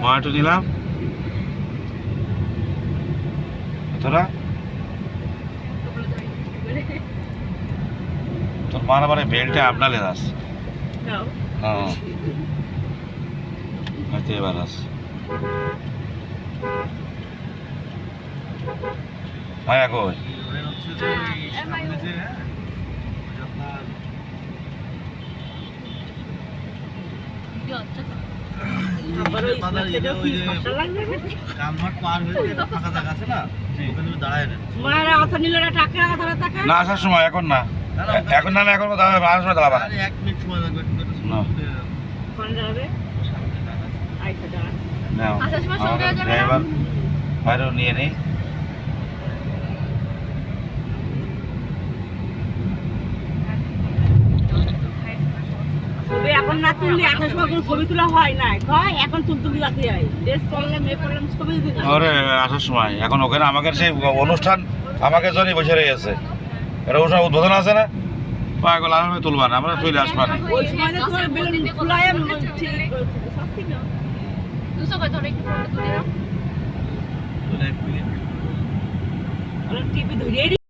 ময়াটু নিলাম তোরা তোর মারা মানে বেল্টে আপনালে দাস হ্যাঁ হয়তো এবার আস মায়া কই না আসার সময় এখন না এখন না এখন আসার সময় দাঁড়াবা ড্রাইভার বাইরেও নিয়ে নেই এখন না তুললে এখন সময় কোনো ছবি তোলা হয় না এখন তুলতুলি লাগতে হয় ড্রেস করলে মেয়ে করলাম ছবি দিতে আরে আসার সময় এখন ওখানে আমাকে সেই অনুষ্ঠান আমাকে জন্যই বসে রয়েছে এটা ওর সময় উদ্বোধন আছে না পাগল আমি তুলবা না আমরা চলে আসবা না ওই সময় তোমার বেলুন ফুলায় ঠিক সত্যি না দুশো কত একটু ফটো তুলে দাও টিভি ধরে